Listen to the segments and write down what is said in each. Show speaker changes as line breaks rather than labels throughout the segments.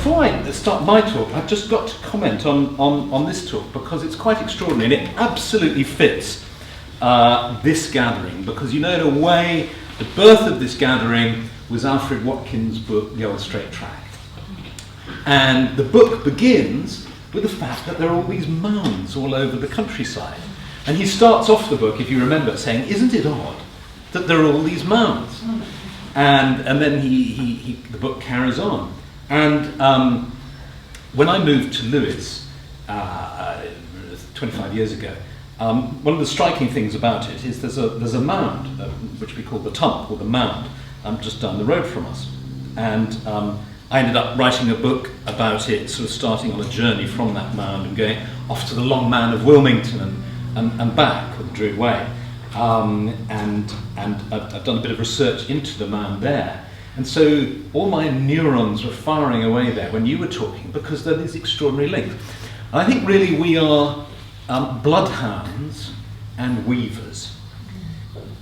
before I start my talk, I've just got to comment on this talk because it's quite extraordinary and it absolutely fits this gathering, because in a way, the birth of this gathering was Alfred Watkins' book, The Old Straight Track. And the book begins with the fact that there are all these mounds all over the countryside. And he starts off the book, if you remember, saying, isn't it odd that there are all these mounds? And then the book carries on. And when I moved to Lewis 25 years ago, one of the striking things about it is there's a mound, which we call the Tump, or the Mound, just down the road from us. And I ended up writing a book about it, sort of starting on a journey from that mound and going off to the Long Man of Wilmington and back, or the Druid Way. And I've done a bit of research into the mound there. And so all my neurons were firing away there when you were talking, because there are these extraordinary links. And I think really we are bloodhounds and weavers.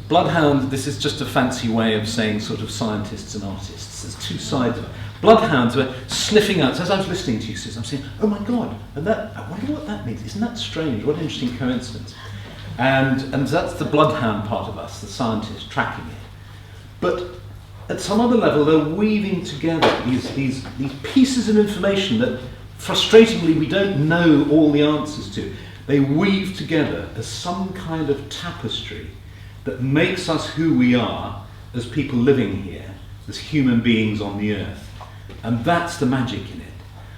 Bloodhound, this is just a fancy way of saying sort of scientists and artists. There's two sides of it. Bloodhounds were sniffing out. So as I was listening to you, Sis, I'm saying, oh my God, and that, I wonder what that means. Isn't that strange? What an interesting coincidence. And that's the bloodhound part of us, the scientist tracking it. But at some other level, they're weaving together these pieces of information that, frustratingly, we don't know all the answers to. They weave together as some kind of tapestry that makes us who we are as people living here, as human beings on the earth. And that's the magic in it.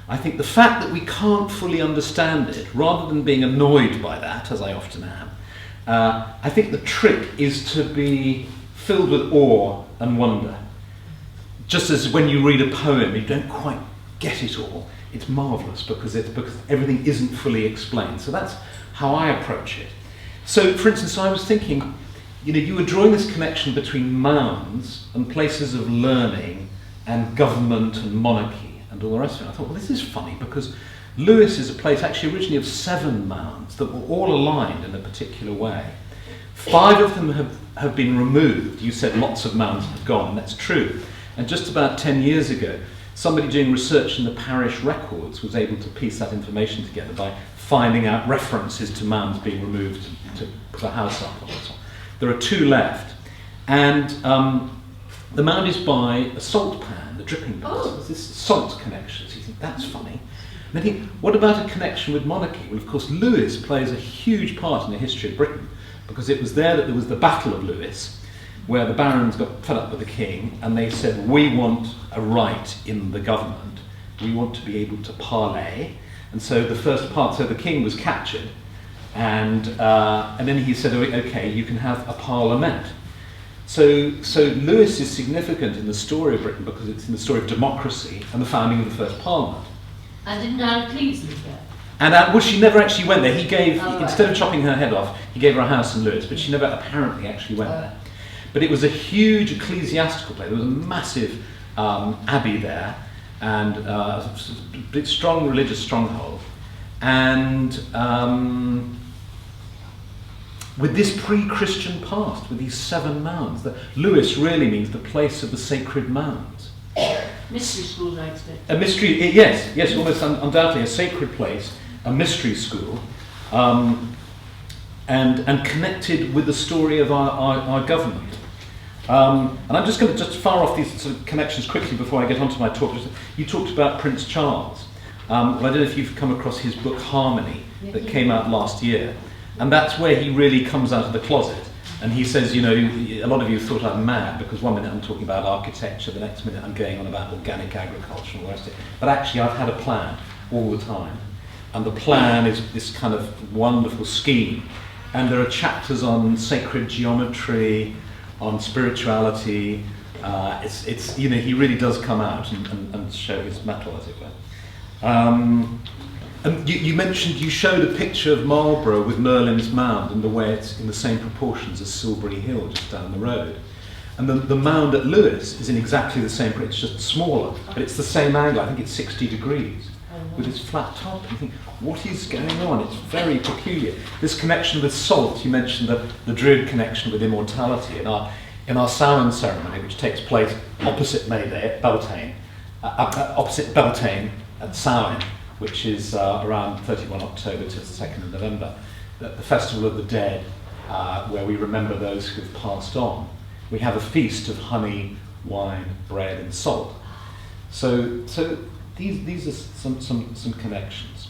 I think the fact that we can't fully understand it, rather than being annoyed by that, as I often am, I think the trick is to be filled with awe and wonder. Just as when you read a poem, you don't quite get it all. It's marvellous because everything isn't fully explained. So that's how I approach it. So, for instance, I was thinking, you were drawing this connection between mounds and places of learning and government and monarchy and all the rest of it. I thought, well, this is funny because Lewis is a place actually originally of 7 mounds that were all aligned in a particular way. 5 of them have been removed. You said lots of mounds have gone, and that's true. And just about 10 years ago, somebody doing research in the parish records was able to piece that information together by finding out references to mounds being removed to put a house up on. There are 2 left. And the mound is by a salt pan, the dripping pan. So there's this salt connection. So you think, that's funny. And I think, what about a connection with monarchy? Well, of course, Lewis plays a huge part in the history of Britain, because it was there that there was the Battle of Lewis, where the barons got fed up with the king, and they said, we want a right in the government. We want to be able to parley. And so the first part, so the king was captured, and then he said, okay, you can have a parliament. So Lewis is significant in the story of Britain because it's in the story of democracy and the founding of the first parliament.
And didn't Anne Cleves live there?
And well, she never actually went there. He gave, instead of chopping her head off, he gave her a house in Lewis, but she never apparently actually went there. But it was a huge ecclesiastical place. There was a massive abbey there, and a strong religious stronghold. And with this pre-Christian past, with these 7 mounds, Lewis really means the place of the sacred mounds.
Mystery school, I expect.
A mystery, yes, almost undoubtedly a sacred place, a mystery school, and connected with the story of our government. And I'm just going to fire off these sort of connections quickly before I get onto my talk. You talked about Prince Charles. Well, I don't know if you've come across his book Harmony that came out last year. And that's where he really comes out of the closet. And he says, a lot of you thought I'm mad because one minute I'm talking about architecture, the next minute I'm going on about organic agriculture and all the rest of it. But actually I've had a plan all the time. And the plan is this kind of wonderful scheme. And there are chapters on sacred geometry, on spirituality. He really does come out and show his mettle, as it were. And you mentioned, you showed a picture of Marlborough with Merlin's Mound and the way it's in the same proportions as Silbury Hill just down the road. And the mound at Lewis is in exactly the same, it's just smaller, but it's the same angle. I think it's 60 degrees with its flat top. You think, what is going on? It's very peculiar. This connection with salt, you mentioned the Druid connection with immortality in our Samhain ceremony, which takes place opposite May Day at Beltane. opposite Beltane at Samhain, which is around 31 October to the 2nd of November, the Festival of the Dead, where we remember those who've passed on. We have a feast of honey, wine, bread, and salt. So these are some connections.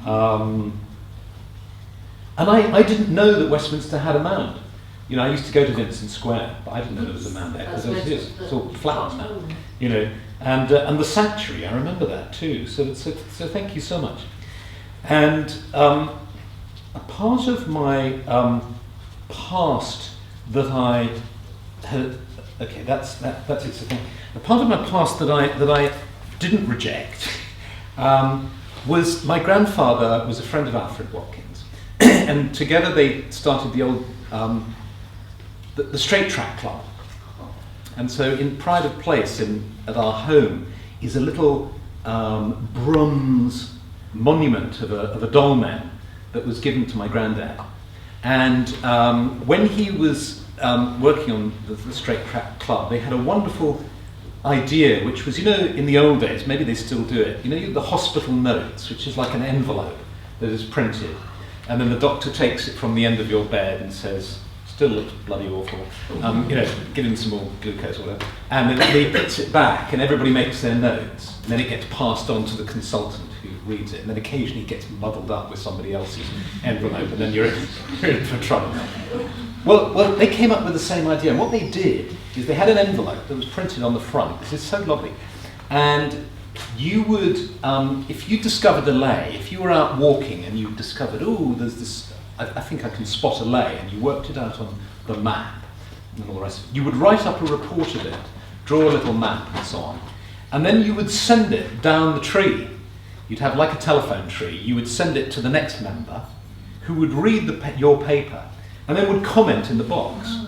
And I didn't know that Westminster had a mound. You know, I used to go to Vincent Square, but I didn't know there was a mound there, because it's all flat now. You know, and the sanctuary, I remember that too. So thank you so much. And a part of my past that I had, okay, that's it. So a part of my past that I didn't reject was my grandfather was a friend of Alfred Watkins, and together they started the old the Straight Track Club. And so in pride of place at our home is a little bronze monument of a doll man that was given to my granddad. And when he was working on the Straight Track Club, they had a wonderful idea, which was, you know, in the old days, maybe they still do it, you know, the hospital notes, which is like an envelope that is printed, and then the doctor takes it from the end of your bed and says, still looks bloody awful, you know, give him some more glucose or whatever, and then he puts it back and everybody makes their notes, and then it gets passed on to the consultant who reads it, and then occasionally it gets muddled up with somebody else's envelope, and then you're in for trouble. Well, they came up with the same idea, and what they did is they had an envelope that was printed on the front. This is so lovely. And you would, if you discovered a lay, if you were out walking and you discovered, oh, there's this, I think I can spot a lay, and you worked it out on the map and all the rest of it, you would write up a report of it, draw a little map and so on, and then you would send it down the tree. You'd have like a telephone tree. You would send it to the next member, who would read your paper, and then would comment in the box.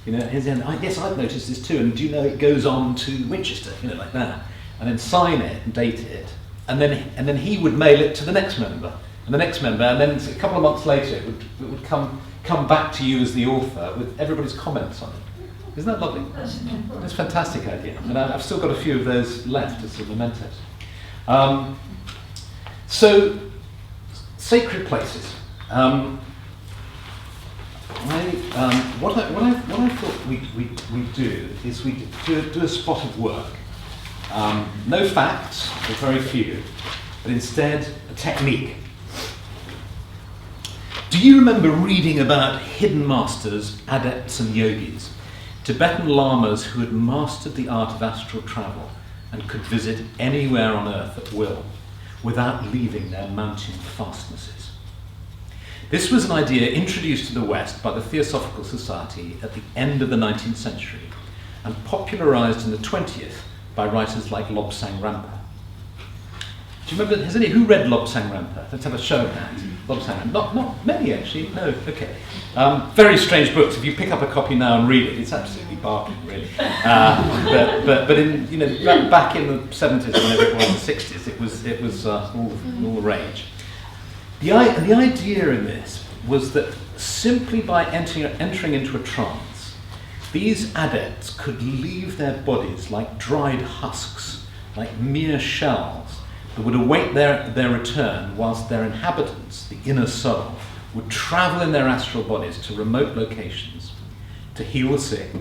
You know, yes, I've noticed this too, and do you know it goes on to Winchester, you know, like that. And then sign it and date it, and then he would mail it to the next member, and the next member, and then a couple of months later it would come back to you as the author with everybody's comments on it. Isn't that lovely? That's a fantastic idea, and I've still got a few of those left as mementos. So, sacred places. What I thought we'd do is we do a spot of work. No facts, or very few, but instead a technique. Do you remember reading about hidden masters, adepts and yogis, Tibetan lamas who had mastered the art of astral travel and could visit anywhere on earth at will without leaving their mountain fastnesses? This was an idea introduced to the West by the Theosophical Society at the end of the 19th century and popularised in the 20th by writers like Lobsang Rampa. Do you remember, who read Lobsang Rampa? Let's have a show of hands. Lobsang Rampa. Not many actually, no, okay. Very strange books. If you pick up a copy now and read it, it's absolutely barking, really. But in, you know, back in the 70s, whenever it was, the 60s, it was all the rage. The idea in this was that simply by entering into a trance, these adepts could leave their bodies like dried husks, like mere shells, that would await their return whilst their inhabitants, the inner soul, would travel in their astral bodies to remote locations, to heal the sick,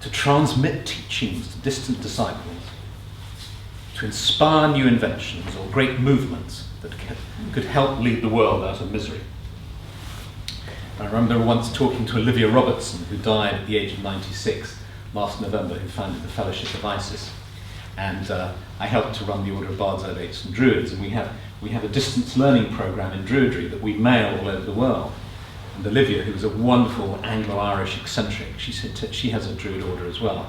to transmit teachings to distant disciples, to inspire new inventions or great movements that could help lead the world out of misery. I remember once talking to Olivia Robertson, who died at the age of 96 last November, who founded the Fellowship of Isis. And I helped to run the Order of Bards, Ovates and Druids, and we have a distance learning program in Druidry that we mail all over the world. And Olivia, who was a wonderful Anglo-Irish eccentric, she said she has a Druid order as well,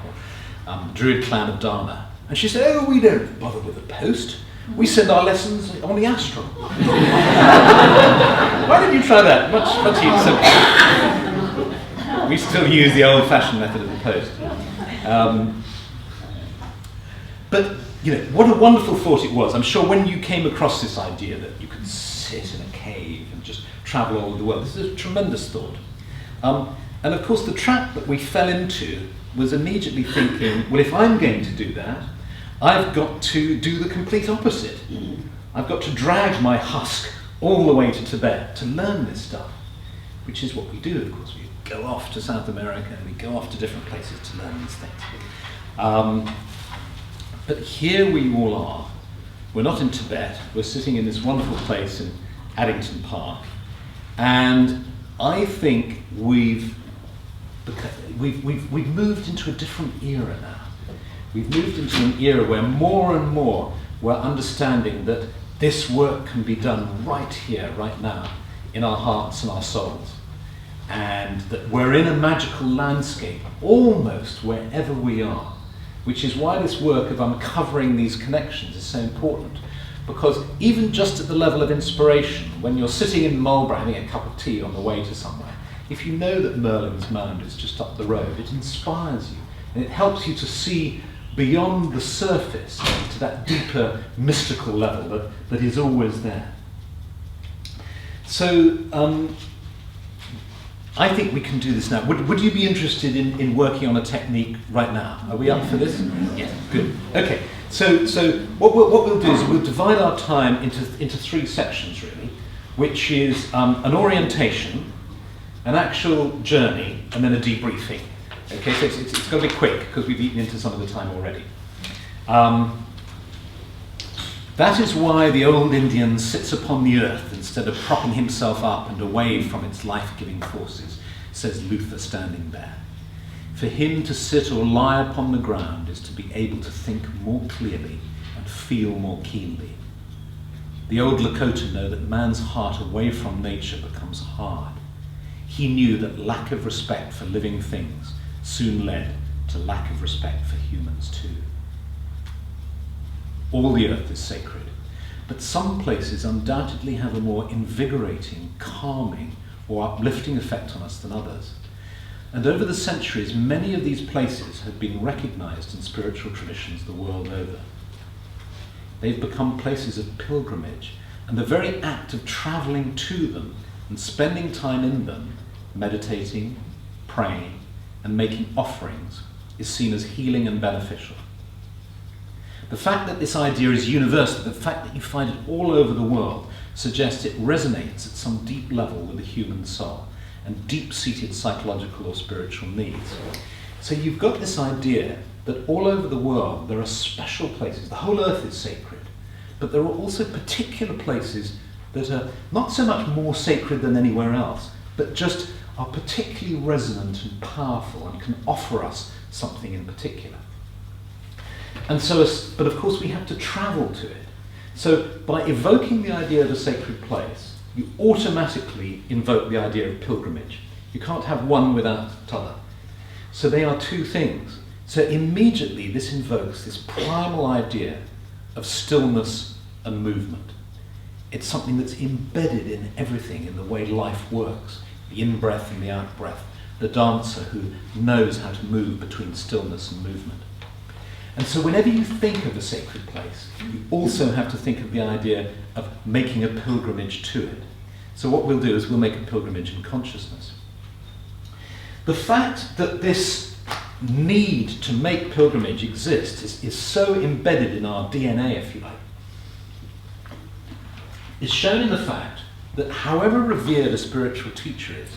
the Druid clan of Dharma. And she said, oh, we don't bother with the post. We send our lessons on the astral. Why didn't you try that? Much simpler. We still use the old-fashioned method of the post. But, you know, what a wonderful thought it was. I'm sure when you came across this idea that you could sit in a cave and just travel all over the world, this is a tremendous thought. And of course the trap that we fell into was immediately thinking, well, if I'm going to do that, I've got to do the complete opposite. I've got to drag my husk all the way to Tibet to learn this stuff, which is what we do, of course. We go off to South America and we go off to different places to learn these things. But here we all are. We're not in Tibet. We're sitting in this wonderful place in Addington Park, and I think we've moved into a different era now. We've moved into an era where more and more we're understanding that this work can be done right here, right now, in our hearts and our souls. And that we're in a magical landscape almost wherever we are, which is why this work of uncovering these connections is so important. Because even just at the level of inspiration, when you're sitting in Marlborough having a cup of tea on the way to somewhere, if you know that Merlin's Mound is just up the road, it inspires you, and it helps you to see beyond the surface to that deeper mystical level that is always there. So I think we can do this now. Would you be interested in working on a technique right now? Are we up for this? Yes, good. Okay, so what we'll do is we'll divide our time into three sections really, which is an orientation, an actual journey, and then a debriefing. Okay, so it's got to be quick because we've eaten into some of the time already. That is why the old Indian sits upon the earth instead of propping himself up and away from its life-giving forces, says Luther standing there. For him to sit or lie upon the ground is to be able to think more clearly and feel more keenly. The old Lakota know that man's heart away from nature becomes hard. He knew that lack of respect for living things soon led to lack of respect for humans too. All the earth is sacred, but some places undoubtedly have a more invigorating, calming, or uplifting effect on us than others. And over the centuries, many of these places have been recognized in spiritual traditions the world over. They've become places of pilgrimage, and the very act of traveling to them and spending time in them, meditating, praying, and making offerings, is seen as healing and beneficial. The fact that this idea is universal, the fact that you find it all over the world, suggests it resonates at some deep level with the human soul and deep-seated psychological or spiritual needs. So you've got this idea that all over the world there are special places. The whole earth is sacred, but there are also particular places that are not so much more sacred than anywhere else, but just are particularly resonant and powerful and can offer us something in particular. And so, but of course we have to travel to it. So by evoking the idea of a sacred place, you automatically invoke the idea of pilgrimage. You can't have one without the other. So they are two things. So immediately this invokes this primal idea of stillness and movement. It's something that's embedded in everything, in the way life works. The in-breath and the out-breath. The dancer who knows how to move between stillness and movement. And so whenever you think of a sacred place, you also have to think of the idea of making a pilgrimage to it. So what we'll do is we'll make a pilgrimage in consciousness. The fact that this need to make pilgrimage exist is so embedded in our DNA, if you like, is shown in the fact that however revered a spiritual teacher is,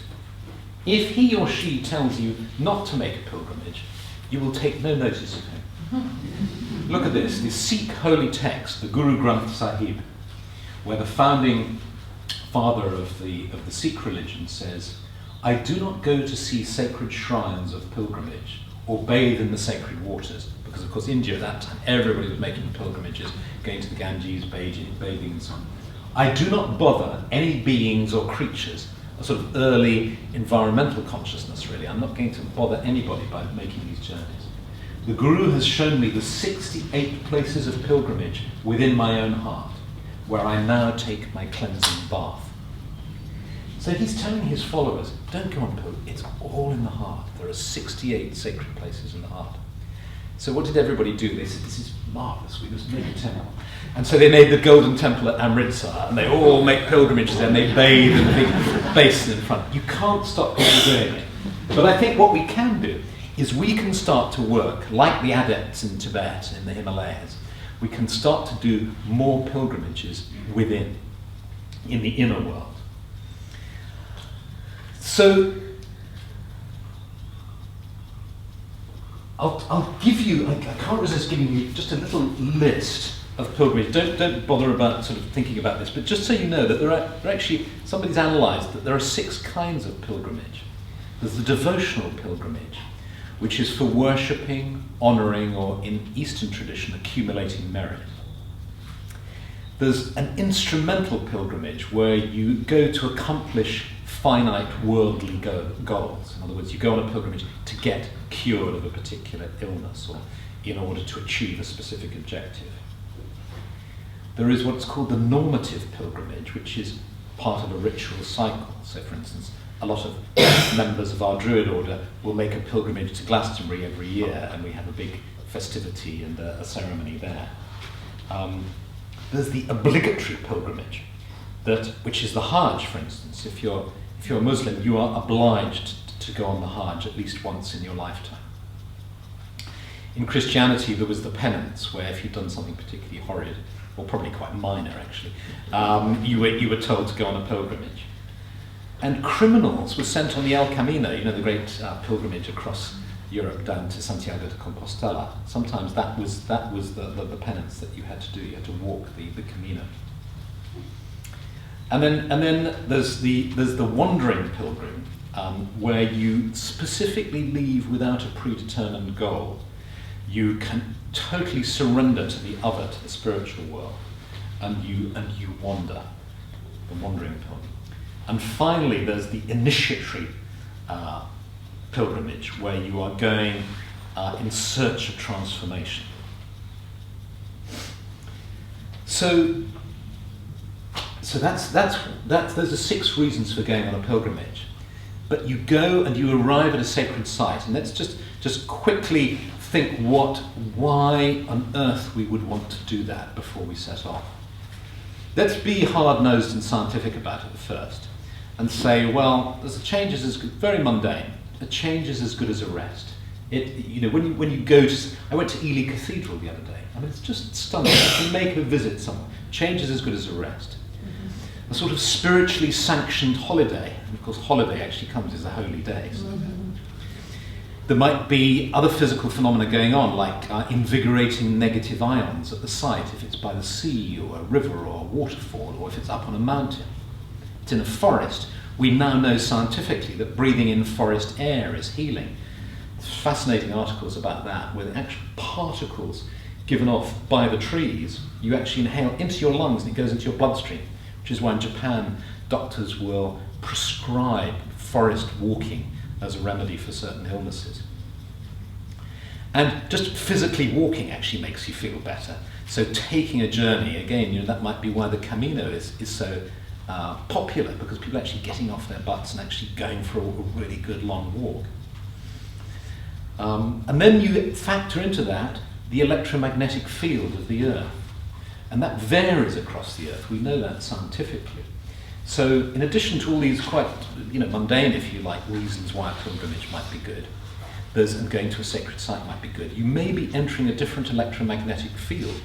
if he or she tells you not to make a pilgrimage, you will take no notice of him. Look at this, the Sikh holy text, the Guru Granth Sahib, where the founding father of the Sikh religion says, "I do not go to see sacred shrines of pilgrimage or bathe in the sacred waters," because of course India at that time, everybody was making pilgrimages, going to the Ganges, bathing and so on. "I do not bother any beings or creatures," a sort of early environmental consciousness really. I'm not going to bother anybody by making these journeys. The Guru has shown me the 68 places of pilgrimage within my own heart, where I now take my cleansing bath. So he's telling his followers, don't go on pilgrimage, it's all in the heart. There are 68 sacred places in the heart. So what did everybody do? They said, this is marvellous, we must make a temple. And so they made the golden temple at Amritsar, and they all make pilgrimages there, and they bathe in the big basin in front. You can't stop people doing it. But I think what we can do is we can start to work, like the adepts in Tibet and in the Himalayas, we can start to do more pilgrimages within, in the inner world. So, I'll give you, I can't resist giving you just a little list of pilgrimages. Don't bother about sort of thinking about this, but just so you know that there are actually, somebody's analysed that there are 6 kinds of pilgrimage. There's the devotional pilgrimage, which is for worshipping, honouring, or in Eastern tradition, accumulating merit. There's an instrumental pilgrimage where you go to accomplish finite worldly goals. In other words, you go on a pilgrimage to get cured of a particular illness or in order to achieve a specific objective. There is what's called the normative pilgrimage, which is part of a ritual cycle. So, for instance, a lot of members of our Druid order will make a pilgrimage to Glastonbury every year, and we have a big festivity and a ceremony there. There's the obligatory pilgrimage, which is the Hajj, for instance. If you're a Muslim, you are obliged to go on the Hajj at least once in your lifetime. In Christianity, there was the penance, where if you'd done something particularly horrid, or probably quite minor actually, you were told to go on a pilgrimage. And criminals were sent on the El Camino, you know, the great pilgrimage across Europe down to Santiago de Compostela. Sometimes that was the penance that you had to do. You had to walk the Camino. And then there's the wandering pilgrim, where you specifically leave without a predetermined goal. You can totally surrender to the other, to the spiritual world, and you wander, the wandering pilgrim. And finally, there's the initiatory pilgrimage, where you are going in search of transformation. So those are 6 reasons for going on a pilgrimage. But you go and you arrive at a sacred site, and let's just quickly think why on earth we would want to do that before we set off. Let's be hard-nosed and scientific about it first, and say, well, there's a change is as good, very mundane. A change is as good as a rest. When you go to, I went to Ely Cathedral the other day. I mean, it's just stunning. You make a visit somewhere. Change is as good as a rest. Mm-hmm. A sort of spiritually sanctioned holiday. And of course, holiday actually comes as a holy day. So. Mm-hmm. There might be other physical phenomena going on, like invigorating negative ions at the site, if it's by the sea or a river or a waterfall, or if it's up on a mountain. It's in a forest. We now know scientifically that breathing in forest air is healing. There's fascinating articles about that, where the actual particles given off by the trees, you actually inhale into your lungs and it goes into your bloodstream, which is why in Japan doctors will prescribe forest walking as a remedy for certain illnesses. And just physically walking actually makes you feel better. So taking a journey, again, that might be why the Camino is so popular, because people are actually getting off their butts and actually going for a really good long walk. And then you factor into that the electromagnetic field of the Earth. And that varies across the Earth. We know that scientifically. So in addition to all these quite mundane, if you like, reasons why a pilgrimage might be good, and going to a sacred site might be good, you may be entering a different electromagnetic field,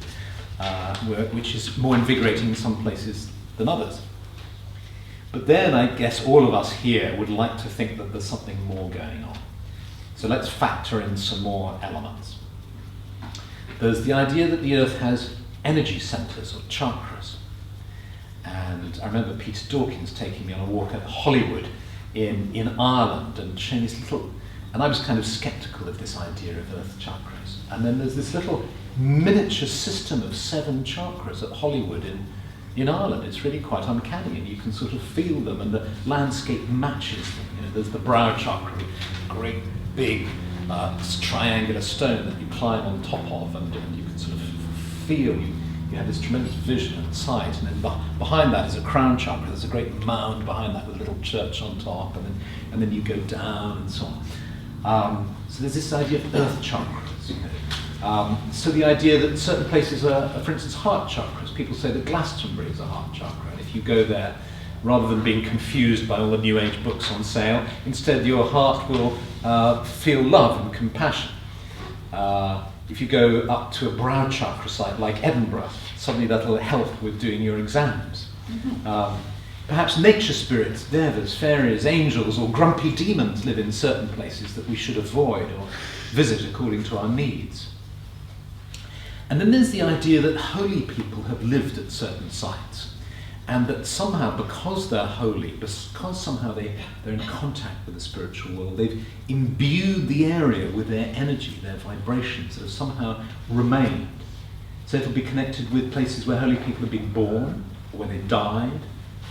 which is more invigorating in some places than others. But then I guess all of us here would like to think that there's something more going on. So let's factor in some more elements. There's the idea that the Earth has energy centres or chakras. And I remember Peter Dawkins taking me on a walk at Hollywood in Ireland and showing this little, and I was kind of sceptical of this idea of Earth chakras. And then there's this little miniature system of 7 chakras at Hollywood in Ireland. It's really quite uncanny, and you can sort of feel them, and the landscape matches them. There's the brow chakra, a great big triangular stone that you climb on top of, and you can sort of feel, you have this tremendous vision and sight, and then behind that is a crown chakra. There's a great mound behind that with a little church on top, and then you go down and so on. So there's this idea of earth chakras. So the idea that certain places are, for instance, heart chakras. People say that Glastonbury is a heart chakra, and if you go there, rather than being confused by all the New Age books on sale. Instead, your heart will feel love and compassion. If you go up to a brow chakra site like Edinburgh, suddenly that'll help with doing your exams. Perhaps nature spirits, devas, fairies, angels, or grumpy demons live in certain places that we should avoid or visit according to our needs. And then there's the idea that holy people have lived at certain sites, and that somehow, because they're holy, because somehow they're in contact with the spiritual world, they've imbued the area with their energy, their vibrations that have somehow remained. So it'll be connected with places where holy people have been born, or where they died,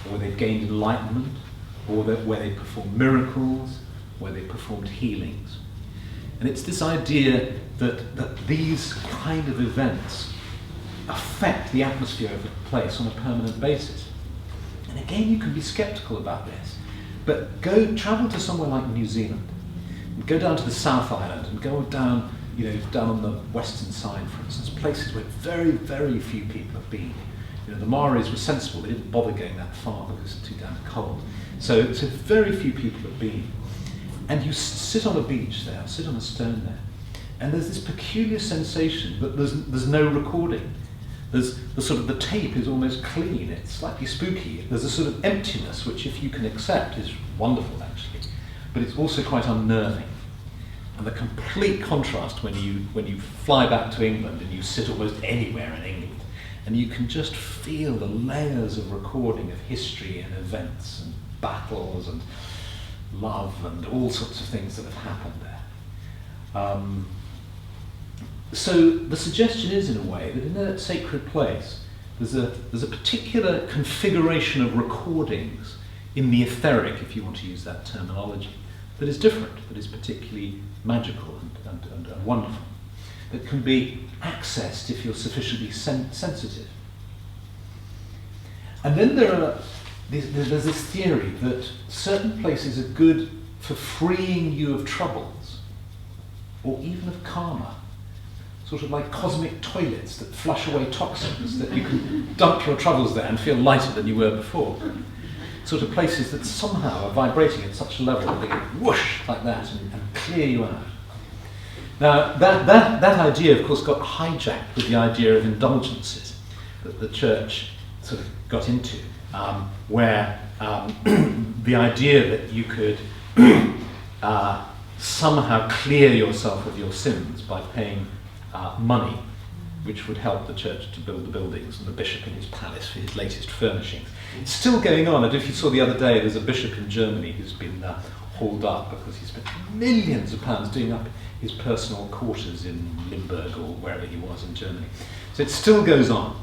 or where they've gained enlightenment, or where they performed miracles, where they performed healings. And it's this idea that these kind of events affect the atmosphere of a place on a permanent basis. And again, you can be skeptical about this, but travel to somewhere like New Zealand, and go down to the South Island, and go down, down on the western side, for instance, places where very, very few people have been. The Maoris were sensible; they didn't bother going that far because it's too damn cold. So very few people have been. And you sit on a beach there, sit on a stone there, and there's this peculiar sensation that there's no recording. There's the tape is almost clean. It's slightly spooky. There's a sort of emptiness which, if you can accept, is wonderful actually, but it's also quite unnerving. And the complete contrast when you fly back to England and you sit almost anywhere in England, and you can just feel the layers of recording of history and events and battles and love and all sorts of things that have happened there. So the suggestion is, in a way, that in a sacred place there's a particular configuration of recordings in the etheric, if you want to use that terminology, that is different, that is particularly magical and wonderful, that can be accessed if you're sufficiently sensitive. And then there's this theory that certain places are good for freeing you of troubles, or even of karma, sort of like cosmic toilets that flush away toxins, that you can dump your troubles there and feel lighter than you were before. Sort of places that somehow are vibrating at such a level that they go whoosh like that and clear you out. Now, that idea, of course, got hijacked with the idea of indulgences that the church sort of got into, where the idea that you could somehow clear yourself of your sins by paying money, which would help the church to build the buildings and the bishop in his palace for his latest furnishings. It's still going on, and if you saw the other day, there's a bishop in Germany who's been hauled up because he spent millions of pounds doing up his personal quarters in Limburg or wherever he was in Germany. So it still goes on.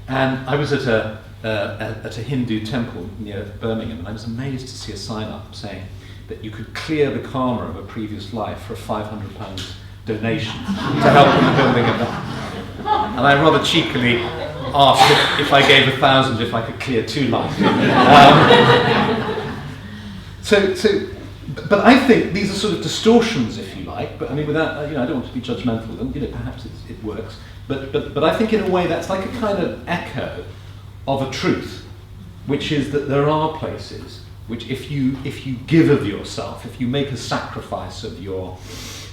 And I was at a Hindu temple near Birmingham, and I was amazed to see a sign up saying that you could clear the karma of a previous life for a £500 donation to help in the building of that. And I rather cheekily asked if I gave 1,000 if I could clear 2 lives. But I think these are sort of distortions, if you like. But I mean, without I don't want to be judgmental of them. Perhaps it works. But I think in a way that's like a kind of echo of a truth, which is that there are places which, if you give of yourself, if you make a sacrifice of your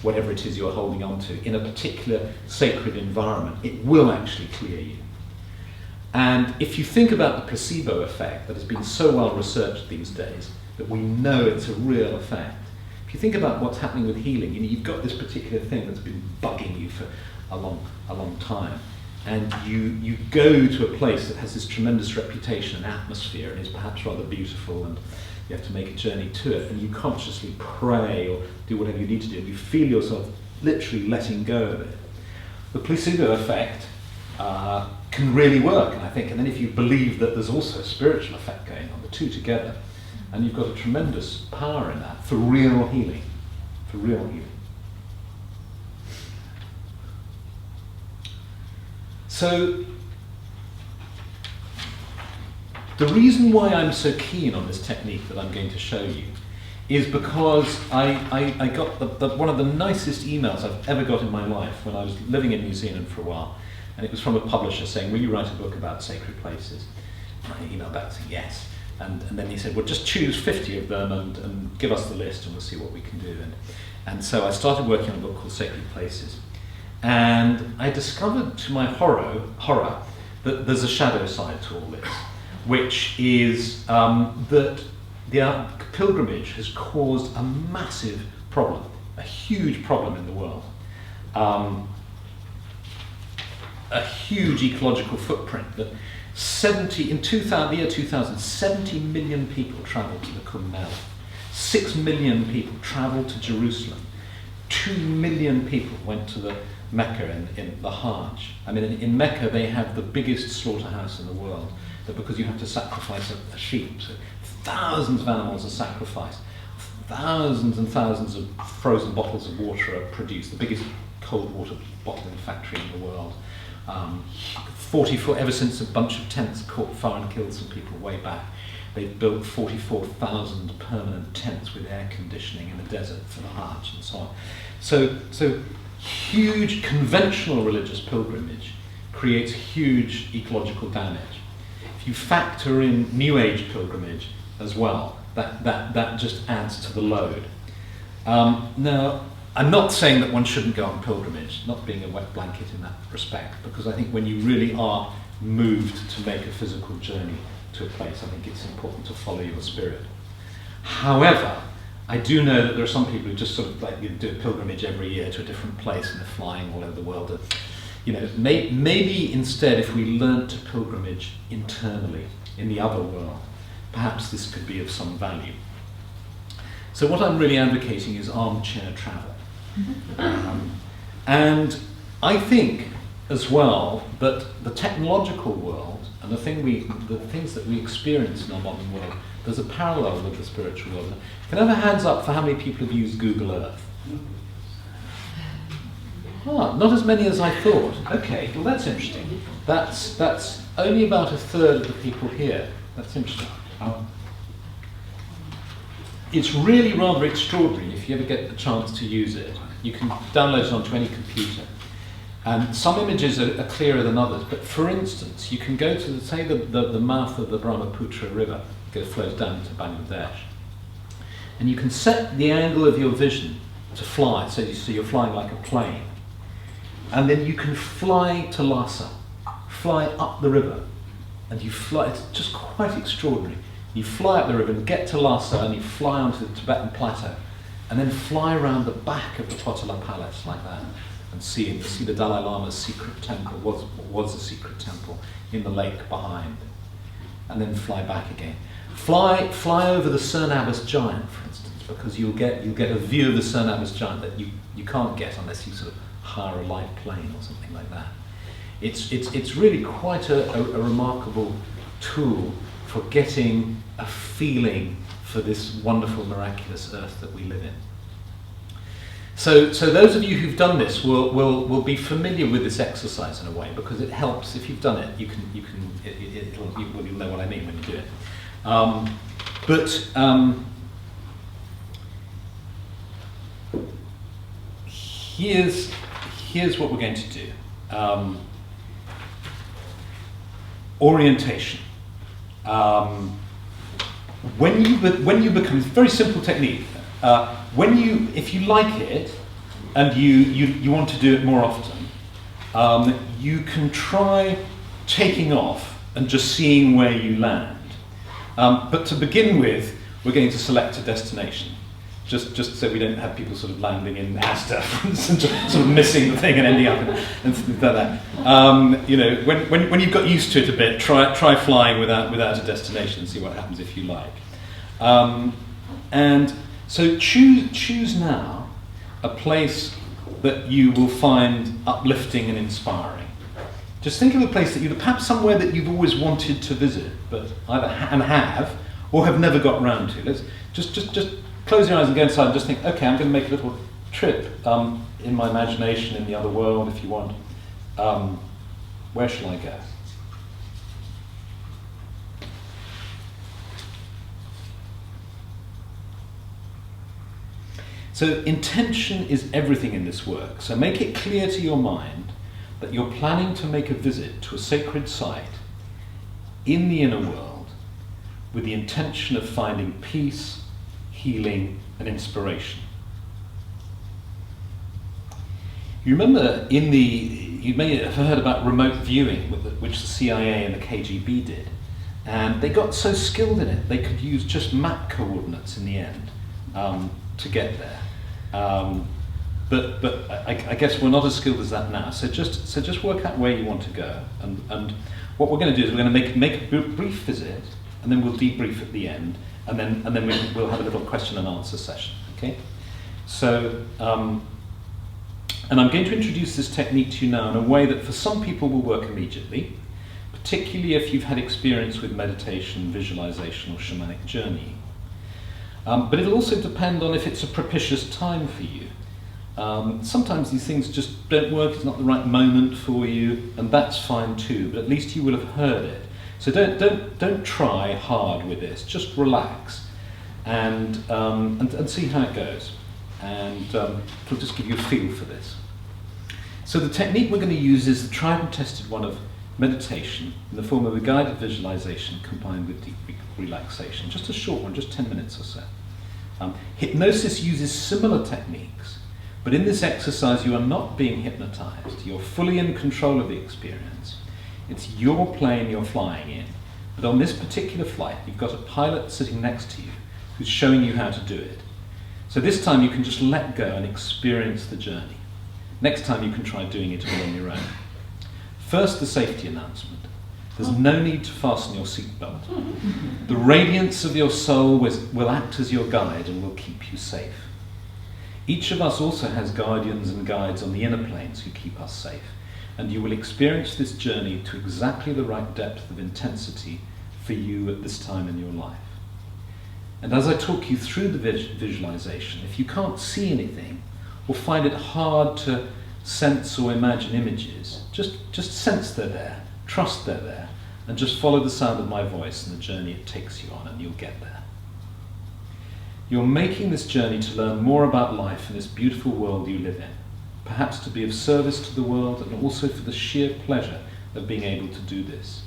whatever it is you're holding on to in a particular sacred environment, it will actually clear you. And if you think about the placebo effect that has been so well researched these days, that we know it's a real effect. If you think about what's happening with healing, you've got this particular thing that's been bugging you for a long time, and you go to a place that has this tremendous reputation and atmosphere and is perhaps rather beautiful, and you have to make a journey to it, and you consciously pray or do whatever you need to do, and you feel yourself literally letting go of it. The placebo effect can really work, and I think, and then if you believe that there's also a spiritual effect going on, the two together, and you've got a tremendous power in that for real healing, So, the reason why I'm so keen on this technique that I'm going to show you is because I got one of the nicest emails I've ever got in my life when I was living in New Zealand for a while, and it was from a publisher saying, "Will you write a book about sacred places?" And I emailed back saying yes. And then he said, well, just choose 50 of them and give us the list and we'll see what we can do. And so I started working on a book called Sacred Places. And I discovered, to my horror, that there's a shadow side to all this, which is that the pilgrimage has caused a massive problem, a huge problem in the world. A huge ecological footprint that the year 2000, 70 million people travelled to the Kumbh. 6 million people travelled to Jerusalem. 2 million people went to the Mecca in the Hajj. I mean, in Mecca they have the biggest slaughterhouse in the world, but because you have to sacrifice a sheep, so thousands of animals are sacrificed. Thousands and thousands of frozen bottles of water are produced, the biggest cold water bottling factory in the world. 44, ever since a bunch of tents caught fire and killed some people way back, they've built 44,000 permanent tents with air conditioning in the desert for the Hajj and so on. So huge conventional religious pilgrimage creates huge ecological damage. If you factor in New Age pilgrimage as well, that just adds to the load. Now, I'm not saying that one shouldn't go on pilgrimage, not being a wet blanket in that respect, because I think when you really are moved to make a physical journey to a place, I think it's important to follow your spirit. However, I do know that there are some people who just sort of like do a pilgrimage every year to a different place and they're flying all over the world. And, you know, maybe instead if we learnt to pilgrimage internally in the other world, perhaps this could be of some value. So what I'm really advocating is armchair travel. And I think as well that the technological world and the things that we experience in our modern world, there's a parallel with the spiritual world. Can I have a hands up for how many people have used Google Earth? Not as many as I thought. Okay, well that's interesting. That's only about a third of the people here. That's interesting. It's really rather extraordinary if you ever get the chance to use it. You can download it onto any computer. And some images are clearer than others, but for instance, you can go to, say, the mouth of the Brahmaputra River, it flows down to Bangladesh, and you can set the angle of your vision to fly, so you're flying like a plane, and then you can fly to Lhasa, fly up the river, and you fly, it's just quite extraordinary. You fly up the river and get to Lhasa, and you fly onto the Tibetan plateau, and then fly around the back of the Potala Palace like that, and see the Dalai Lama's secret temple, was a secret temple, in the lake behind, and then fly back again. Fly over the Cernabus giant, for instance, because you'll get a view of the Cernabus giant that you can't get unless you sort of hire a light plane or something like that. It's really quite a remarkable tool for getting a feeling for this wonderful, miraculous earth that we live in. So those of you who've done this will be familiar with this exercise in a way, because it helps. If you've done it, you'll know what I mean when you do it. Here's what we're going to do. Orientation. When you become, very simple technique. If you like it and you want to do it more often, you can try taking off and just seeing where you land. But to begin with, we're going to select a destination, just so we don't have people sort of landing in Astor, for instance, sort of missing the thing and ending up and things like that. You know, when you've got used to it a bit, try flying without a destination and see what happens if you like. And so choose now a place that you will find uplifting and inspiring. Just think of a place that perhaps somewhere that you've always wanted to visit, but either have or have never got round to. Let's just close your eyes and go inside and just think, okay, I'm going to make a little trip in my imagination in the other world, if you want. Where shall I go? So intention is everything in this work. So make it clear to your mind that you're planning to make a visit to a sacred site in the inner world with the intention of finding peace, healing, and inspiration. You remember you may have heard about remote viewing, which the CIA and the KGB did, and they got so skilled in it they could use just map coordinates in the end to get there. But I guess we're not as skilled as that now. So just work out where you want to go, and what we're going to do is we're going to make a brief visit, and then we'll debrief at the end, and then we'll have a little question and answer session. Okay? So. And I'm going to introduce this technique to you now in a way that for some people will work immediately, particularly if you've had experience with meditation, visualization, or shamanic journey. But it'll also depend on if it's a propitious time for you. Sometimes these things just don't work, it's not the right moment for you, and that's fine too, but at least you will have heard it. So don't try hard with this, just relax and see how it goes. And it'll just give you a feel for this. So the technique we're going to use is the tried and tested one of meditation in the form of a guided visualization combined with deep relaxation. Just a short one, just 10 minutes or so. Hypnosis uses similar techniques, but in this exercise you are not being hypnotized. You're fully in control of the experience. It's your plane you're flying in, but on this particular flight you've got a pilot sitting next to you who's showing you how to do it. So this time you can just let go and experience the journey. Next time you can try doing it all on your own. First, the safety announcement. There's no need to fasten your seatbelt. The radiance of your soul will act as your guide and will keep you safe. Each of us also has guardians and guides on the inner planes who keep us safe, and you will experience this journey to exactly the right depth of intensity for you at this time in your life. And as I talk you through the visualization, if you can't see anything or find it hard to sense or imagine images, just sense they're there, trust they're there, and just follow the sound of my voice and the journey it takes you on, and you'll get there. You're making this journey to learn more about life in this beautiful world you live in, perhaps to be of service to the world and also for the sheer pleasure of being able to do this.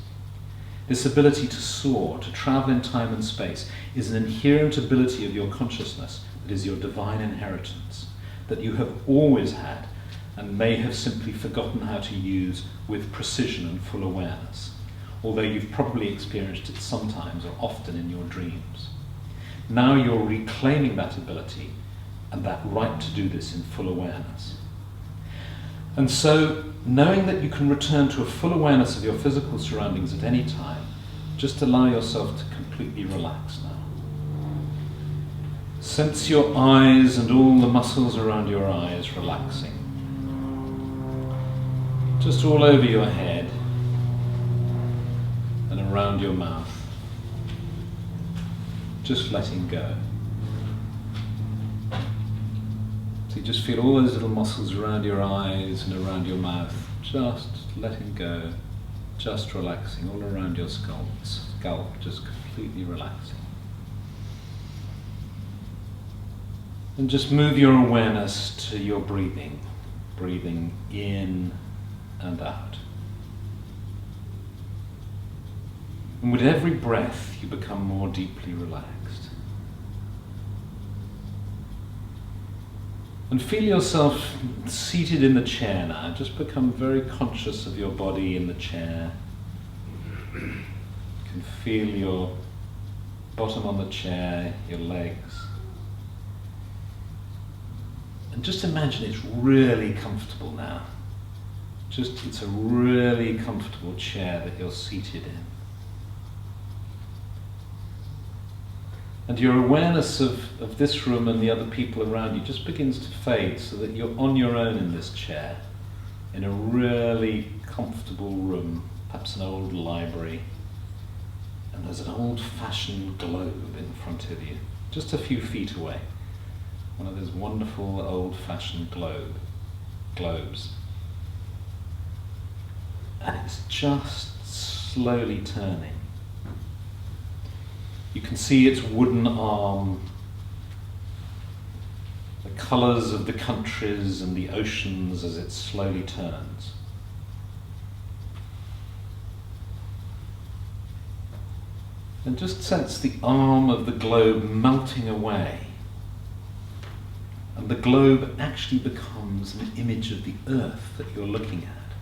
This ability to soar, to travel in time and space, is an inherent ability of your consciousness that is your divine inheritance, that you have always had and may have simply forgotten how to use with precision and full awareness, although you've probably experienced it sometimes or often in your dreams. Now you're reclaiming that ability and that right to do this in full awareness. And so, knowing that you can return to a full awareness of your physical surroundings at any time, just allow yourself to completely relax now. Sense your eyes and all the muscles around your eyes relaxing. Just all over your head and around your mouth. Just letting go. So you just feel all those little muscles around your eyes and around your mouth, just letting go, just relaxing all around your scalp, just completely relaxing. And just move your awareness to your breathing, breathing in and out. And with every breath, you become more deeply relaxed. And feel yourself seated in the chair now. Just become very conscious of your body in the chair. You can feel your bottom on the chair, your legs. And just imagine it's really comfortable now. It's a really comfortable chair that you're seated in. And your awareness of this room and the other people around you just begins to fade so that you're on your own in this chair, in a really comfortable room, perhaps an old library, and there's an old-fashioned globe in front of you, just a few feet away. One of those wonderful old-fashioned globes. And it's just slowly turning. You can see its wooden arm, the colours of the countries and the oceans as it slowly turns. And just sense the arm of the globe melting away. And the globe actually becomes an image of the earth that you're looking at.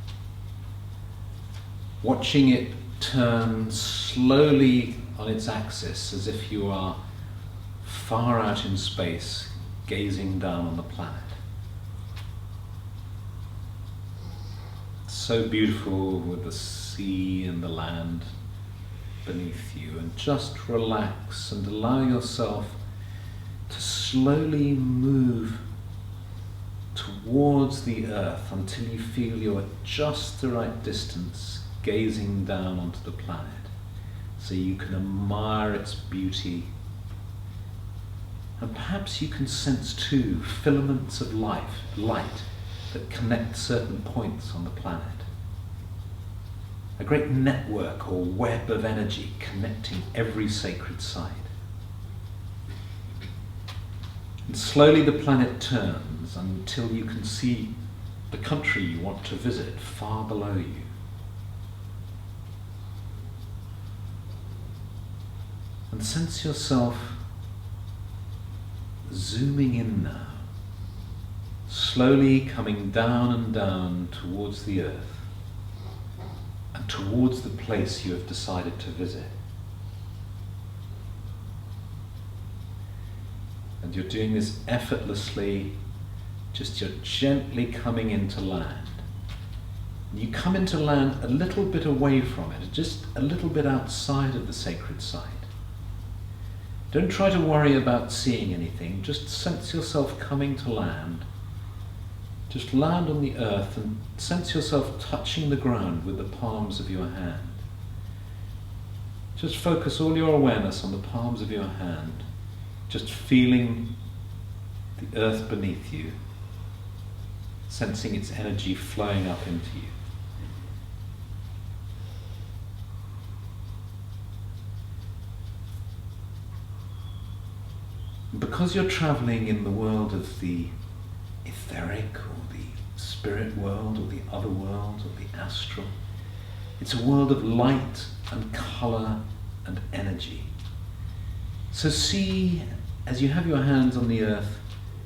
Watching it turn slowly on its axis as if you are far out in space, gazing down on the planet. So beautiful with the sea and the land beneath you, and just relax and allow yourself to slowly move towards the earth until you feel you're at just the right distance, gazing down onto the planet, so you can admire its beauty. And perhaps you can sense too filaments of light that connect certain points on the planet. A great network or web of energy connecting every sacred site. And slowly the planet turns until you can see the country you want to visit far below you. And sense yourself zooming in now, slowly coming down and down towards the earth and towards the place you have decided to visit. And you're doing this effortlessly, just you're gently coming into land. And you come into land a little bit away from it, just a little bit outside of the sacred site. Don't try to worry about seeing anything, just sense yourself coming to land. Just land on the earth and sense yourself touching the ground with the palms of your hand. Just focus all your awareness on the palms of your hand, just feeling the earth beneath you, sensing its energy flowing up into you. Because you're traveling in the world of the etheric or the spirit world or the other world or the astral, it's a world of light and colour and energy. So see, as you have your hands on the earth,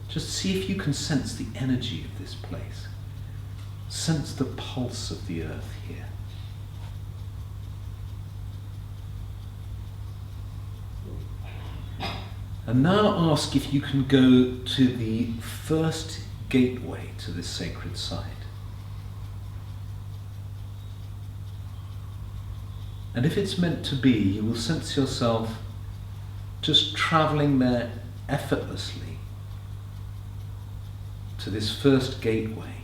just see if you can sense the energy of this place. Sense the pulse of the earth here. And now ask if you can go to the first gateway to this sacred site. And if it's meant to be, you will sense yourself just traveling there effortlessly to this first gateway.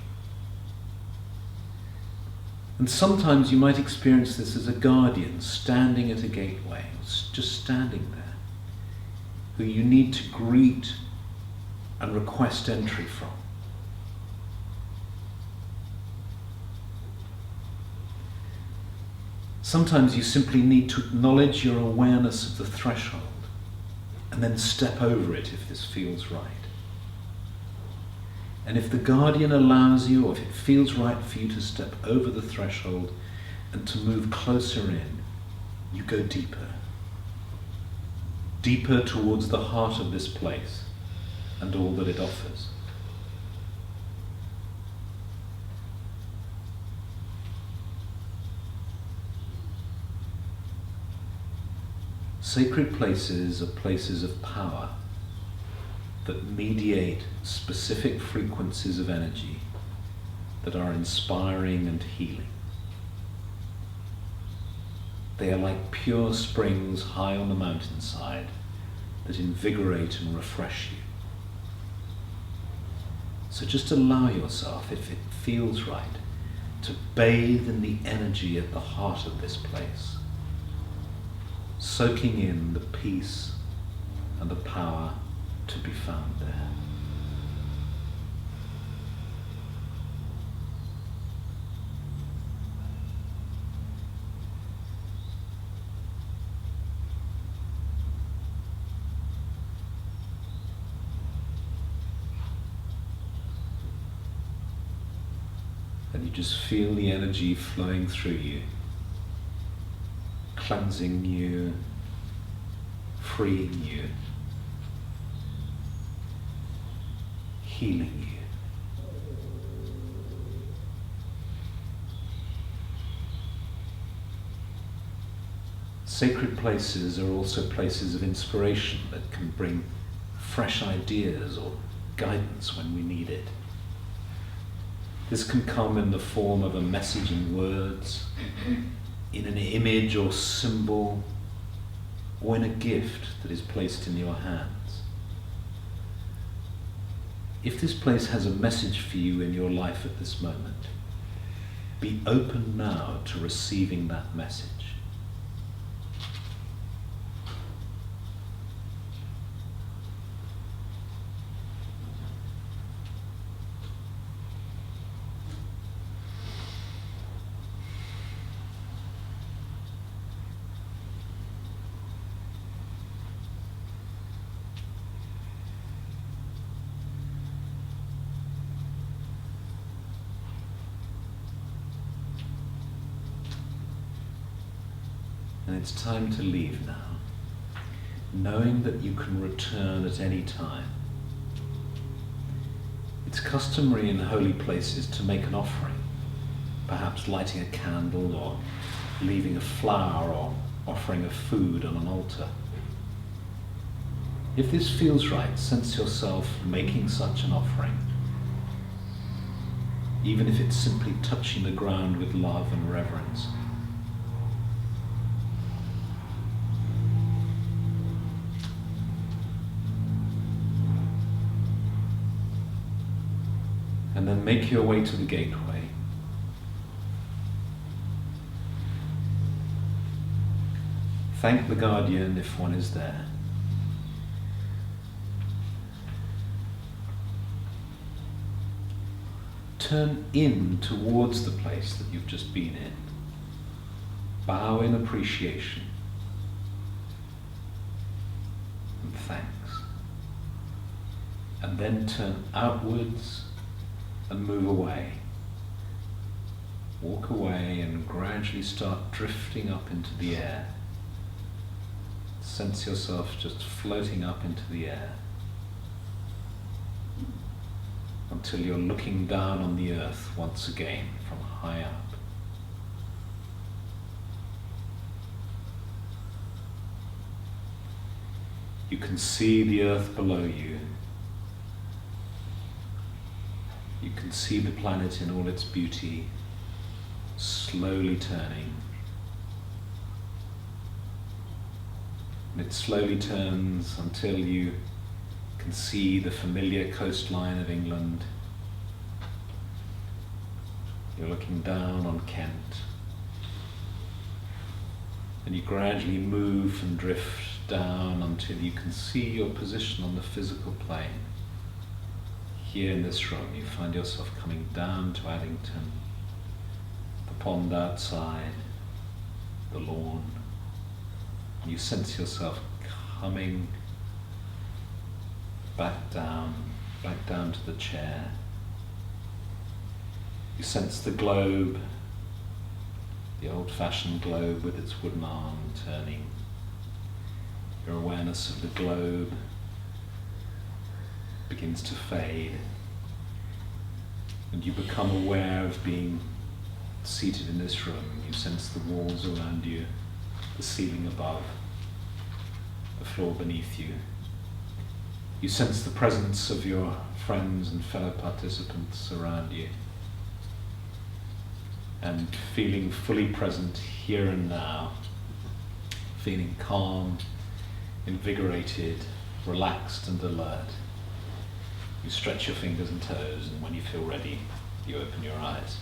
And sometimes you might experience this as a guardian standing at a gateway, just standing there, who you need to greet and request entry from. Sometimes you simply need to acknowledge your awareness of the threshold and then step over it if this feels right. And if the guardian allows you, or if it feels right for you to step over the threshold and to move closer in, you go deeper. Deeper towards the heart of this place and all that it offers. Sacred places are places of power that mediate specific frequencies of energy that are inspiring and healing. They are like pure springs high on the mountainside that invigorate and refresh you. So just allow yourself, if it feels right, to bathe in the energy at the heart of this place, soaking in the peace and the power to be found there. And you just feel the energy flowing through you, cleansing you, freeing you, healing you. Sacred places are also places of inspiration that can bring fresh ideas or guidance when we need it. This can come in the form of a message in words, in an image or symbol, or in a gift that is placed in your hands. If this place has a message for you in your life at this moment, be open now to receiving that message. And it's time to leave now, knowing that you can return at any time. It's customary in holy places to make an offering, perhaps lighting a candle or leaving a flower or offering of food on an altar. If this feels right, sense yourself making such an offering, even if it's simply touching the ground with love and reverence. And then make your way to the gateway. Thank the guardian if one is there. Turn in towards the place that you've just been in. Bow in appreciation and thanks. And then turn outwards and move away. Walk away and gradually start drifting up into the air. Sense yourself just floating up into the air until you're looking down on the earth once again from high up. You can see the earth below you. You can see the planet in all its beauty, slowly turning. And it slowly turns until you can see the familiar coastline of England. You're looking down on Kent. And you gradually move and drift down until you can see your position on the physical plane. Here in this room, you find yourself coming down to Addington, the pond outside, the lawn. You sense yourself coming back down to the chair. You sense the globe, the old-fashioned globe with its wooden arm turning. Your awareness of the globe begins to fade, and you become aware of being seated in this room. You sense the walls around you, the ceiling above, the floor beneath you. You sense the presence of your friends and fellow participants around you, and feeling fully present here and now, feeling calm, invigorated, relaxed and alert. You stretch your fingers and toes, and when you feel ready, you open your eyes.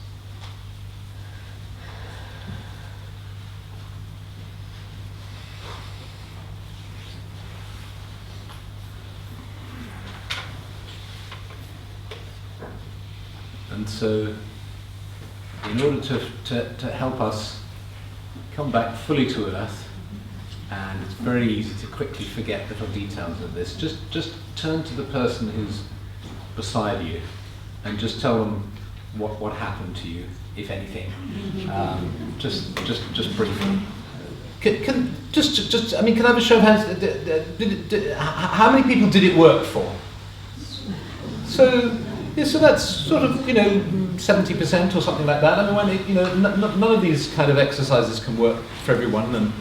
And so, in order to help us come back fully to earth, and it's very easy to quickly forget little details of this, just turn to the person who's beside you and just tell them what happened to you, if anything, just briefly.
I mean, can I have a show of hands? How many people did it work for? So that's sort of 70% or something like that. I mean, when none of these kind of exercises can work for everyone, and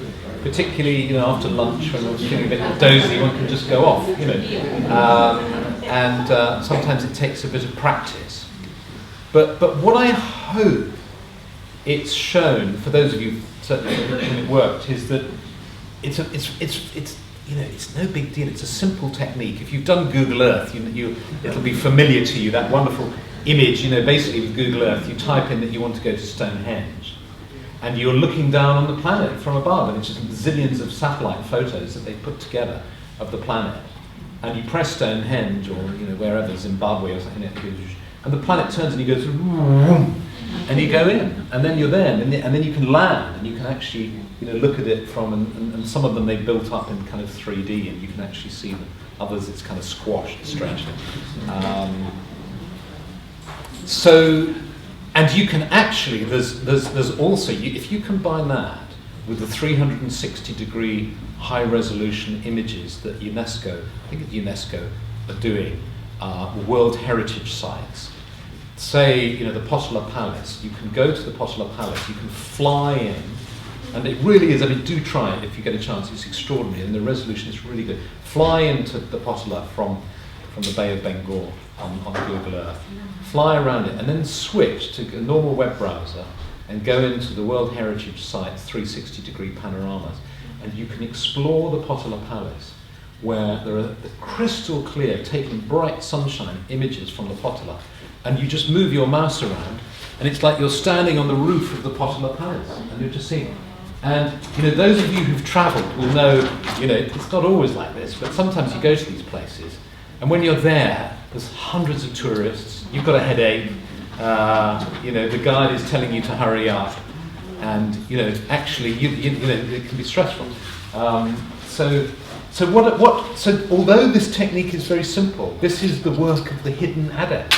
particularly after lunch when I'm feeling a bit dozy, one can just go off. And sometimes it takes a bit of practice. But what I hope it's shown for those of you certainly when it worked is that it's no big deal. It's a simple technique. If you've done Google Earth, it'll be familiar to you, that wonderful image. Basically with Google Earth, you type in that you want to go to Stonehenge, and you're looking down on the planet from above, and it's just zillions of satellite photos that they put together of the planet. And you press Stonehenge or wherever, Zimbabwe or something, and the planet turns and you go through, and you go in, and then you're there, and then you can land, and you can actually look at it from, and some of them they built up in kind of 3D, and you can actually see them. Others it's kind of squashed, strangely. And you can actually, there's also, if you combine that with the 360-degree high-resolution images that UNESCO are doing, World Heritage Sites. Say, the Potala Palace, you can go to the Potala Palace, you can fly in, and it really is, I mean, do try it if you get a chance, it's extraordinary, and the resolution is really good. Fly into the Potala from the Bay of Bengal on Google Earth, fly around it, and then switch to a normal web browser and go into the World Heritage Site 360-degree panoramas, and you can explore the Potala Palace, where there are the crystal clear, taking bright sunshine images from the Potala, and you just move your mouse around, and it's like you're standing on the roof of the Potala Palace, and you're just seeing. And those of you who've travelled will know, it's not always like this, but sometimes you go to these places, and when you're there's hundreds of tourists. You've got a headache. The guide is telling you to hurry up, and actually, it can be stressful. So although this technique is very simple, this is the work of the hidden adepts.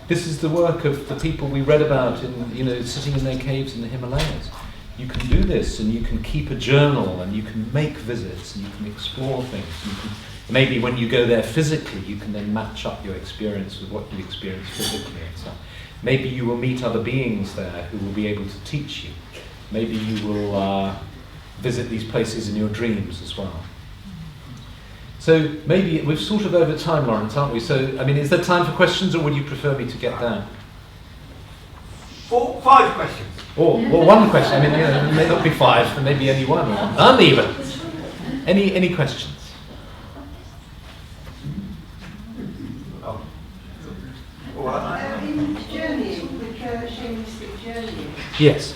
This is the work of the people we read about in sitting in their caves in the Himalayas. You can do this, and you can keep a journal, and you can make visits, and you can explore things. Maybe when you go there physically, you can then match up your experience with what you experience physically. And so maybe you will meet other beings there who will be able to teach you. Maybe you will visit these places in your dreams as well. So maybe we've sort of over time, Lawrence, aren't we? So, I mean, is there time for questions, or would you prefer me to get down?
5 questions.
Or one question. I mean, it may not be 5, there may be only one, or none even. Any questions?
In journeying, with shamanistic journeying,
Yes.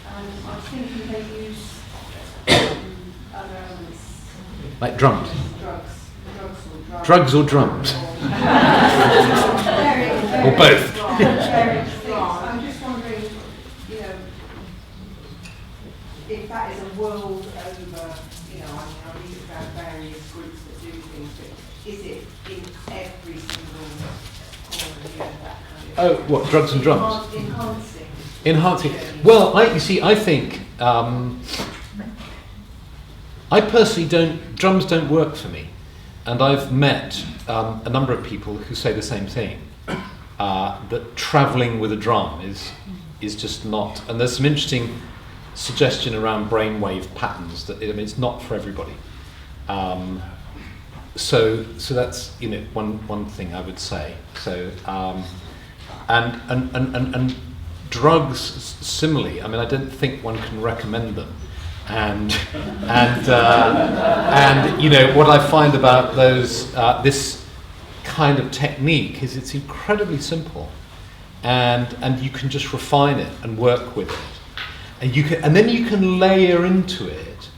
I was thinking they use other elements.
Like drums.
Drugs or
Drugs
drums.
or drums. Or both.
Various things. I'm just wondering, if that is a world over, I read about various groups that do things, but is it in every single corner, that kind of
Oh, what, drugs and drums?
Enhancing.
Well, I think, I personally drums don't work for me. And I've met a number of people who say the same thing, that travelling with a drum is just not, and there's some interesting suggestion around brainwave patterns that it's not for everybody. So that's one thing I would say. So and drugs similarly. I mean, I don't think one can recommend them. And what I find about those this kind of technique is it's incredibly simple, and you can just refine it and work with it, and then you can layer into it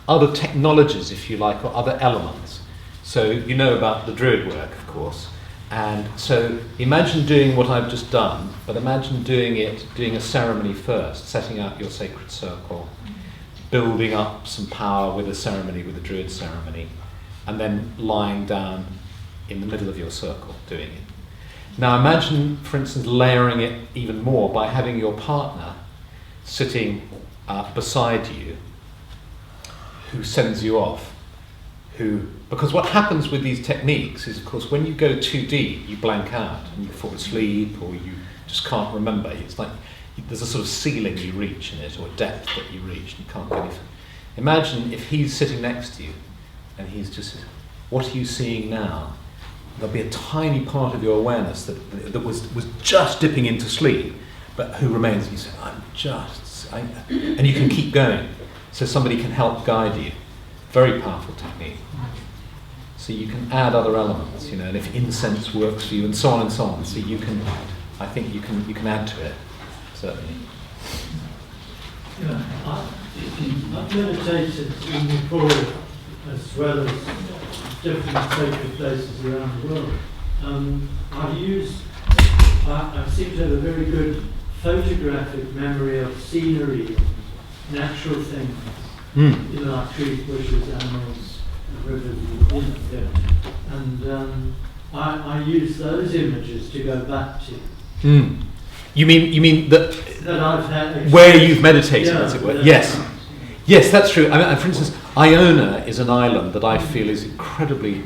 other technologies, if you like, or other elements. So about the Druid work, of course, and so imagine doing what I've just done, but imagine doing a ceremony first, setting out your sacred circle, building up some power with a ceremony, with a Druid ceremony, and then lying down in the middle of your circle doing it. Now imagine, for instance, layering it even more by having your partner sitting beside you who sends you off. Because what happens with these techniques is, of course, when you go too deep, you blank out and you fall asleep, or you just can't remember. It's like there's a sort of ceiling you reach in it, or a depth that you reach, and you can't go any further. Imagine if he's sitting next to you and he's just, what are you seeing now? There'll be a tiny part of your awareness that was just dipping into sleep, but who remains, and you say, and you can keep going. So somebody can help guide you. Very powerful technique. So you can add other elements, and if incense works for you, and so on and so on. So I think you can add to it, certainly.
Yeah, I've meditated in Nepal as well as different sacred places around the world. I seem to have a very good photographic memory of scenery, natural things, like trees, bushes, animals, rivers, and I use those images to go back to.
You mean that
I've had
where you've meditated, as it were?
Yeah.
Yes, that's true. I mean, for instance, Iona is an island that I feel is incredibly.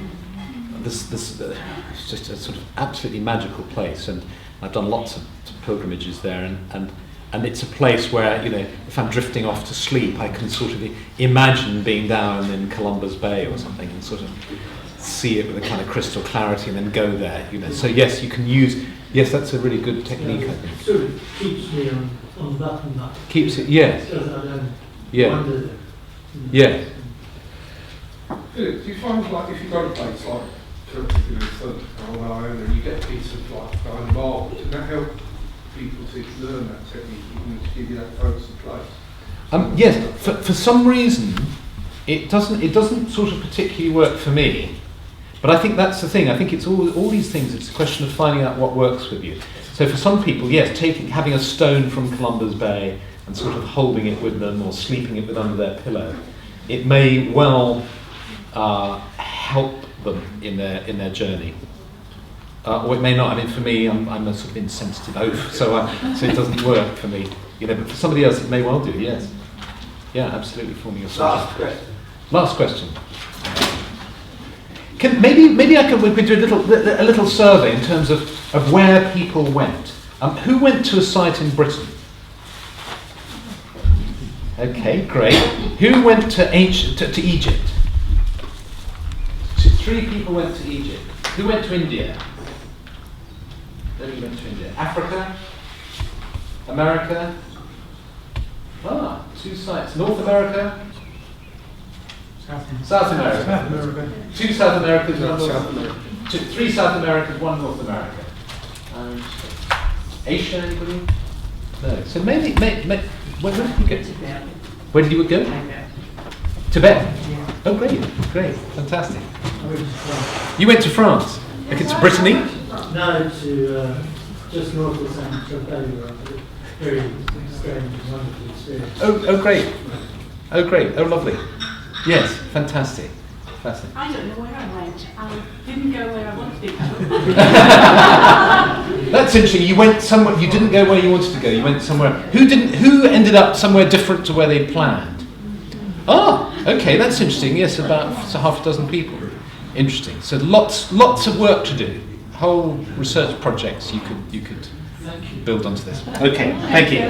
It's just a sort of absolutely magical place, and I've done lots of pilgrimages there, and it's a place where, if I'm drifting off to sleep, I can sort of imagine being down in Columbus Bay or something, and sort of see it with a kind of crystal clarity, and then go there. So yes, you can use. Yes, that's a really good technique, I think.
Sort of keeps me on button up.
Keeps it, yes.
So that I don't
Yeah. Yeah.
Do you find, like, if you go to a place like Iona, you get a piece of like marble, does that help people to learn that technique, even to give you that focus of place?
Yes. For some reason, it doesn't sort of particularly work for me. But I think that's the thing. I think it's all these things. It's a question of finding out what works with you. So for some people, yes, having a stone from Columbus Bay and sort of holding it with them, or sleeping it with under their pillow, it may well help them in their journey, or it may not. I mean, for me, I'm a sort of insensitive oaf, so it doesn't work for me. But for somebody else, it may well do. Yes, yeah, absolutely. Forming a last question. Maybe we could do a little survey in terms of where people went. Who went to a site in Britain? Okay, great. Who went to Egypt? 3 people went to Egypt. Who went to India? Nobody went to India. Africa? America? 2 sites. North America? South America. 2 South Americas, 1 North America. 3 South Americas, 1 North America. Asia, anybody? No. So maybe where did you go?
Tibet.
Where did you go? Tibet.
Yeah.
Oh, great, fantastic.
I went to France.
You went to France. Okay, to Brittany.
No, to just north of Saint-Tropez, very strange and wonderful experience.
Oh, great. Oh, lovely. Yes, fantastic.
I don't know where I went. I didn't go where I wanted to go.
That's interesting. You went somewhere. You didn't go where you wanted to go. You went somewhere. Who ended up somewhere different to where they planned? Okay, that's interesting. Yes, about half a dozen people. Interesting. So lots of work to do. Whole research projects you could build onto this. Okay, thank you.